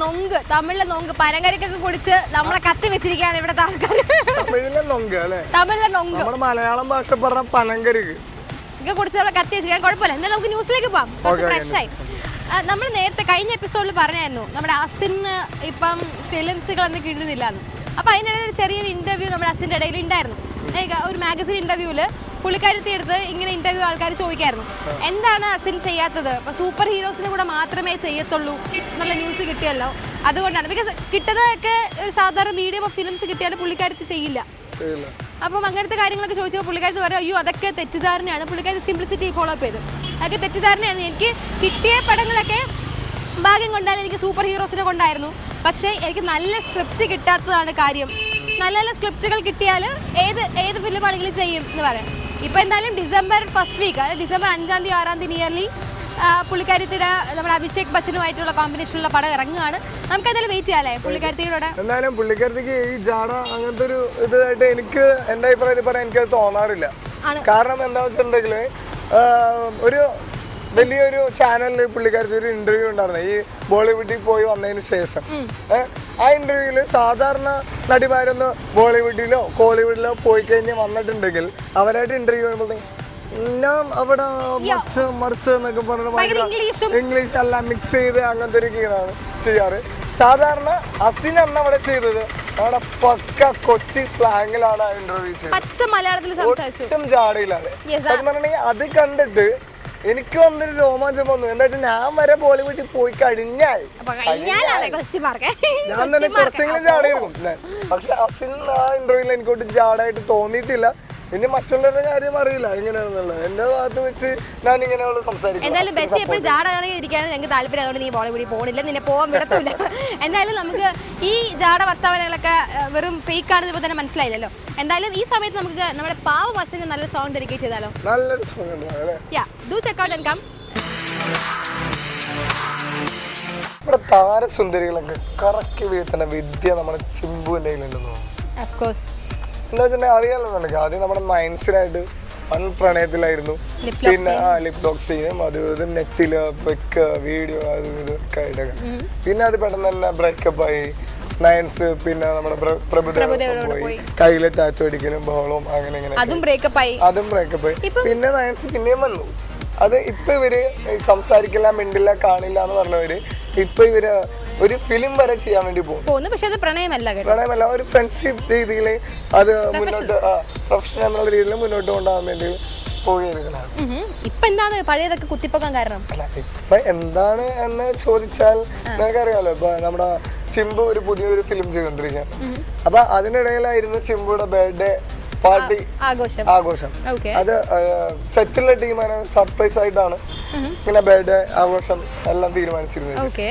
നൊങ്ക്, തമിഴിലെ നൊങ്ക് പനങ്കരിക്കൊക്കെ കുടിച്ച് നമ്മളെ കത്തി വെച്ചിരിക്കുകയാണ് ഇവിടുത്തെ ആൾക്കാർ. തമിഴിലെ നൊങ്ക് അല്ലേ? തമിഴിലെ നൊങ്ക്. നമ്മുടെ മലയാളം ഭാഷ പറഞ്ഞ പനങ്കരിക്ക് ഒക്കെ കുടിച്ച് നമ്മളെ കത്തി വെച്ചിരിക്കാൻ കുഴപ്പമില്ല. എന്നാലും നമുക്ക് ന്യൂസിലേക്ക് പോവാം. കുറച്ച് ഫ്രഷായി. നമ്മൾ നേരത്തെ കഴിഞ്ഞ എപ്പിസോഡിൽ പറഞ്ഞായിരുന്നു നമ്മുടെ അസിന് ഇപ്പം ഫിലിംസുകളൊന്നും കിട്ടുന്നില്ല എന്ന്. അപ്പോൾ അതിനിടയിൽ ചെറിയൊരു ഇന്റർവ്യൂ നമ്മുടെ അസിൻ്റെ ഇടയിൽ ഉണ്ടായിരുന്നു. ഒരു മാഗസിൻ ഇന്റർവ്യൂവിൽ പുള്ളിക്കാരത്തി എടുത്ത് ഇങ്ങനെ ഇന്റർവ്യൂ ആൾക്കാർ ചോദിക്കായിരുന്നു, എന്താണ് അസിൻ ചെയ്യാത്തത്, അപ്പോൾ സൂപ്പർ ഹീറോസിനെ കൂടെ മാത്രമേ ചെയ്യത്തുള്ളൂ എന്നുള്ള ന്യൂസ് കിട്ടിയല്ലോ. അതുകൊണ്ടാണ്, ബിക്കോസ് കിട്ടുന്നതൊക്കെ ഒരു സാധാരണ മീഡിയം ഓഫ് ഫിലിംസ് കിട്ടിയാലും പുള്ളിക്കാരത്തി ചെയ്യില്ല. അപ്പം അങ്ങനത്തെ കാര്യങ്ങളൊക്കെ ചോദിച്ചപ്പോൾ പുള്ളിക്കാരത്തി പറയും, അയ്യോ അതൊക്കെ തെറ്റിദ്ധാരണയാണ്. പുള്ളിക്കാരത്തി സിംപ്ലിസിറ്റി ഫോളോ അപ്പ് ചെയ്തു. അതൊക്കെ തെറ്റിദ്ധാരണയാണ്. എനിക്ക് കിട്ടിയ പടങ്ങളൊക്കെ ഭാഗ്യം കൊണ്ടാലും എനിക്ക് സൂപ്പർ ഹീറോസിനെ കൊണ്ടായിരുന്നു. പക്ഷേ എനിക്ക് നല്ല സ്ക്രിപ്റ്റ് കിട്ടാത്തതാണ് കാര്യം. നല്ല നല്ല സ്ക്രിപ്റ്റുകൾ കിട്ടിയാൽ ഏത് ഫിലിമാണെങ്കിലും ചെയ്യും എന്ന് പറയാം. ഇപ്പം എന്തായാലും ഡിസംബർ 1st വീക്ക്, അതായത് ഡിസംബർ 5-ാം തീയതി 6-ാം തീയതി നിയർലി പുള്ളിക്കാരത്തിയുടെ നമ്മുടെ അഭിഷേക് ബച്ചനുമായിട്ടുള്ള കോമ്പിനേഷനുള്ള പടം ഇറങ്ങുകയാണ്. നമുക്ക് എന്തായാലും വെയിറ്റ് ചെയ്യാല്ലേ പുള്ളിക്കാരത്തിയുടെ. എന്തായാലും പുള്ളിക്കാരത്തിക്ക് ഈ ജാട അങ്ങനത്തെ ഒരു ഇതായിട്ട് എനിക്ക് എൻ്റെ അഭിപ്രായത്തിൽ പറയാൻ എനിക്കത് തോന്നാറില്ല. കാരണം എന്താ വെച്ചിട്ടുണ്ടെങ്കിൽ ഒരു വലിയൊരു ചാനലിൽ പുള്ളിക്കാരത്തി ഒരു ഇന്റർവ്യൂ ഉണ്ടായിരുന്നു ഈ ബോളിവുഡിൽ പോയി വന്നതിന് ശേഷം. ആ ഇന്റർവ്യൂവിൽ സാധാരണ നടിമാരൊന്ന് ബോളിവുഡിലോ കോളിവുഡിലോ പോയി കഴിഞ്ഞ് വന്നിട്ടുണ്ടെങ്കിൽ അവരായിട്ട് ഇന്റർവ്യൂ ചെയ്യുമ്പോഴത്തേക്കും ഞാൻ അവിടെ മറിച്ച് എന്നൊക്കെ പറഞ്ഞിട്ട് ഇംഗ്ലീഷ് എല്ലാം മിക്സ് ചെയ്ത് അങ്ങനത്തെ ഒരു കീഴാണ് ചെയ്യാറ്. സാധാരണ അസിനാണ് അവിടെ ചെയ്തത് അവിടെ പക്ക കൊച്ചി സ്ലാങ്ങിലാണ് ആ ഇന്റർവ്യൂ ചെയ്തത്, ഒട്ടും ജാടയില്ലാതെ. പറഞ്ഞിട്ടുണ്ടെങ്കിൽ അത് കണ്ടിട്ട് എനിക്ക് വന്നൊരു രോമാഞ്ചം വന്നു. എന്താ വെച്ചാൽ ഞാൻ വരെ ബോളിവുഡിൽ പോയി കഴിഞ്ഞാൽ ഞാൻ തന്നെ കുറച്ചെങ്കിലും ജാടയെടുക്കും. പക്ഷെ അസിൻ ആ ഇന്റർവ്യൂവിൽ എനിക്കൊട്ട് ജാടായിട്ട് തോന്നിയിട്ടില്ല. ഇനി മറ്റുള്ളവരുടെ കാര്യം അറിയില്ല എങ്ങനെയാണെന്നുള്ളത്. എന്റെ ഭാഗത്ത് വെച്ച് ഞാൻ ഇങ്ങനെയുള്ള സംസാരിക്കും. എന്തായാലും ബെസ്റ്റ് എപ്പോഴും ജാടയിരിക്കാനും ഞങ്ങൾക്ക് താല്പര്യം. അതുകൊണ്ട് നീ ബോളിവുഡിൽ പോകണില്ല, നിന്നെ പോകാൻ വിടത്തില്ല. എന്തായാലും നമുക്ക് ഈ ജാട വർത്തമാനങ്ങളൊക്കെ വെറും ഫേക്ക് ആണെന്ന് ഇപ്പൊ തന്നെ മനസ്സിലായില്ലല്ലോ. എന്തായാലും ഈ സമയത്ത് നമുക്ക് നമ്മുടെ പാവ ബസ്സിന് നല്ലൊരു സോങ് ഡെഡിക്കേറ്റ് ചെയ്താലോ? നല്ലൊരു സോങ് ഉണ്ട്. Do check out and come. നമ്മുടെ താരസുന്ദരികളൊക്കെ കറക്കി വീഴ്ത്തുന്ന വിദ്യ നമ്മുടെ ചിമ്പുവിന്റെ കയ്യിലുണ്ടെന്ന് തോന്നുന്നു. എന്താ വെച്ചിട്ടുണ്ടെങ്കിൽ അറിയാമെന്നുണ്ടെങ്കിൽ ആദ്യം നമ്മുടെ മൈൻസിനായിട്ട് വൻ പ്രണയത്തിലായിരുന്നു. പിന്നെ ലിപ് ലോക്ക് സീനും അത് ഇതും നെറ്റില് വെക്ക് വീഡിയോ അത് ഇതൊക്കെ ആയിട്ടൊക്കെ. പിന്നെ അത് പെട്ടെന്ന് തന്നെ ബ്രേക്കപ്പ് ആയി. നയൻസ് പിന്നെ നമ്മുടെ പ്രഭുദേവ പോയി, കയ്യിലെ ടാറ്റു അടിക്കലും ബഹളവും അങ്ങനെ ഇങ്ങനെ അതും ബ്രേക്കപ്പ് ആയി. പിന്നെ നയൻസ് പിന്നെയും വന്നു. അത് ഇപ്പൊ ഇവര് സംസാരിക്കില്ല, മിണ്ടില്ല, കാണില്ല എന്ന് പറഞ്ഞവര് ഇപ്പൊ ഇവര് ഒരു ഫിലിം വരെ ചെയ്യാൻ വേണ്ടി പോകുന്നു. പക്ഷെ അത് പ്രണയമല്ല, ഒരു ഫ്രണ്ട്ഷിപ്പ് രീതിയിൽ അത് മുന്നോട്ട് പ്രൊഫഷണൽ എന്നുള്ള രീതിയിൽ മുന്നോട്ട് കൊണ്ടുപോകാൻ വേണ്ടി പോവുകയാണ്. ഇപ്പൊ എന്താണ് പഴയതൊക്കെ കുത്തിപ്പൊക്കാൻ കാരണം? അല്ല ഇപ്പൊ എന്താണ് എന്ന് ചോദിച്ചാൽ നിനക്കറിയാലോ, ഇപ്പൊ നമ്മുടെ ചിമ്പു ഒരു പുതിയൊരു ഫിലിം ചെയ്തോണ്ടിരിക്കുകയാണ്. അപ്പൊ അതിനിടയിലായിരുന്നു ചിമ്പുയുടെ ബർത്ത്ഡേ പാർട്ടി ആഘോഷം. അത് സെറ്റുള്ള ടീമാണ് സർപ്രൈസ് ആയിട്ടാണ് ഇങ്ങനെ ബർത്ത്ഡേ ആഘോഷം എല്ലാം തീരുമാനിച്ചിരുന്നത്.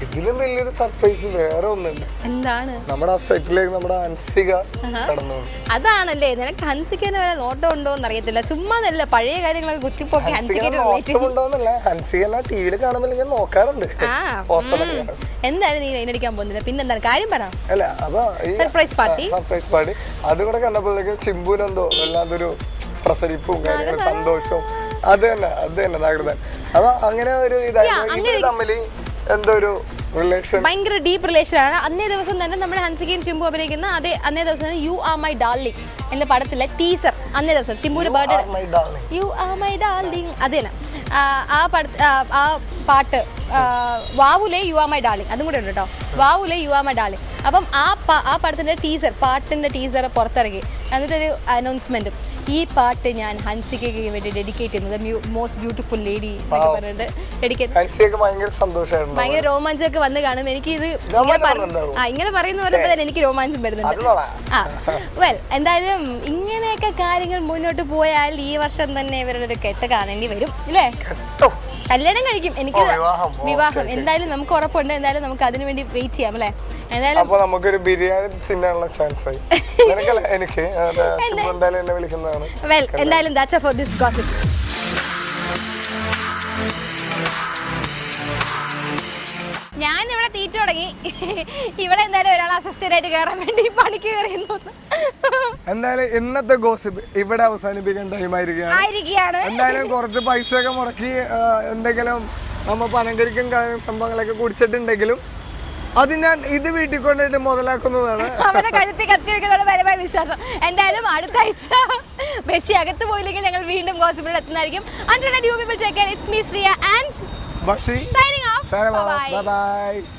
ഇതിലും വലിയൊരു സർപ്രൈസ് വേറെ ഒന്നുണ്ട്. എന്താണ്? നമ്മുടെ ആ സെറ്റിലേക്ക് നമ്മുടെ ഹൻസിക കടന്നു. അതാണല്ലേ, നിനക്ക് ഹൻസിക്കനെ വരെ നോട്ടം ഉണ്ടോന്ന് അറിയത്തില്ല. ചുമ്മാ നല്ല പഴയ കാര്യങ്ങളൊക്കെ കുത്തിപ്പോക്കി നോട്ടമുണ്ടോന്നല്ല, ഹൻസിക ടിവിയിൽ കാണുമ്പോൾ ഞാൻ നോക്കാറുണ്ട്. എന്തായാലും നീ അതിനടിക്കാൻ പോകുന്നില്ല, പിന്നെന്താണ് കാര്യം പറ. അല്ല അപ്പൊ സർപ്രൈസ് പാർട്ടി അത് കൂടെ കണ്ടപ്പോഴേക്കും ചിമ്പുനെന്തോ വല്ലാത്തൊരു പ്രസരിപ്പും കാര്യങ്ങളും സന്തോഷവും അത് തന്നെ തകർത്താൻ. അപ്പൊ അങ്ങനെ ഒരു ഇതായിരുന്നു തമ്മിൽ എന്തോ ഒരു റിലേഷൻ, ഭയങ്കര ഡീപ്പ് റിലേഷൻ ആണ്. അന്നേ ദിവസം തന്നെ നമ്മുടെ ഹൻസികയും ചിമ്പു അഭിനയിക്കുന്ന അന്നേ ദിവസം തന്നെ യു ആർ മൈ ഡാർലിംഗ് എന്ന പടത്തിലെ ടീസർ അന്നേ ദിവസം ചിമ്പുവിന്റെ birthday you are my darling അത് തന്നെ ആ പാട്ട് വാവുലെ യു ആർ മൈ ഡാർലിംഗ് അതും കൂടെ ഉണ്ട് കേട്ടോ. വാവുലെ യു ആർ മൈ ഡാർലിംഗ്. അപ്പം ആ പടത്തിന്റെ പാട്ടിന്റെ ടീസർ പുറത്തിറങ്ങി. എന്നിട്ടൊരു അനൗൺസ്മെന്റും, ഈ പാട്ട് ഞാൻ ഹൻസികയ്ക്ക് വേണ്ടി ഡെഡിക്കേറ്റ് ചെയ്യുന്നത് മോസ്റ്റ് ബ്യൂട്ടിഫുൾ ലേഡി എന്നൊക്കെ പറഞ്ഞിട്ട് ഡെഡിക്കേറ്റ്. ഭയങ്കര രോമാഞ്ചമൊക്കെ വന്ന് കാണും. എനിക്ക് ഇത് ഇങ്ങനെ പറയുന്ന പോലെ തന്നെ എനിക്ക് രോമാഞ്ചം വരുന്നുണ്ട്. വെൽ എന്തായാലും ഇങ്ങനെയൊക്കെ കാര്യങ്ങൾ മുന്നോട്ട് പോയാൽ ഈ വർഷം തന്നെ ഇവരുടെ ഒരു കെട്ട് കാണേണ്ടി വരും അല്ലേ? കല്യാണം കഴിക്കും, എനിക്ക് വിവാഹം എന്തായാലും നമുക്ക് ഉറപ്പുണ്ട്. എന്തായാലും നമുക്ക് അതിനു വേണ്ടി വെയിറ്റ് ചെയ്യാം അല്ലേ? എന്തായാലും നമുക്കൊരു ബിരിയാണി തിന്നാനുള്ള ചാൻസ് ആയി. എനിക്ക് വെൽ എന്തായാലും that's all for this gossip. ഞാൻ ഇവിടെ തീറ്റ തുടങ്ങി. ഇവിടെ എന്തായാലും ഒരാൾ അസിസ്റ്റന്റ് ആയിട്ട് കയറാൻ വേണ്ടി പണിക്ക് കയറിയെന്ന് തോന്നുന്നു. എന്തായാലും ഇന്നത്തെ ഗോസിപ്പ് ഇവിടെ അവസാനിപ്പിക്കാൻ ടൈം ആയിരിക്കുകയാണ്. എന്തായാലും കുറച്ച് പൈസ ഒക്കെ മുടക്കി എന്തെങ്കിലും നമ്മ പനങ്കരിക്കും സംഭവങ്ങളൊക്കെ കുടിച്ചിട്ടുണ്ടെങ്കിലും അത് ഞാൻ ഇത് വീട്ടിൽ കൊണ്ടുപോയിട്ട് മുതലാക്കുന്നതാണ്. അവരുടെ കഴുത്തി കത്തി വെക്കുന്നതാണ് പരമായ വിശ്വാസം. എന്തായാലും അടുത്ത ആഴ്ച മെസ്സി അകത്ത് പോയില്ലെങ്കിൽ ഞങ്ങൾ വീണ്ടും ഗോസിപ്പിലൂടെ എത്തുന്നതായിരിക്കും. Until then, you people take care. It's me, Shriya, and Bakshi. signing off. Bye bye.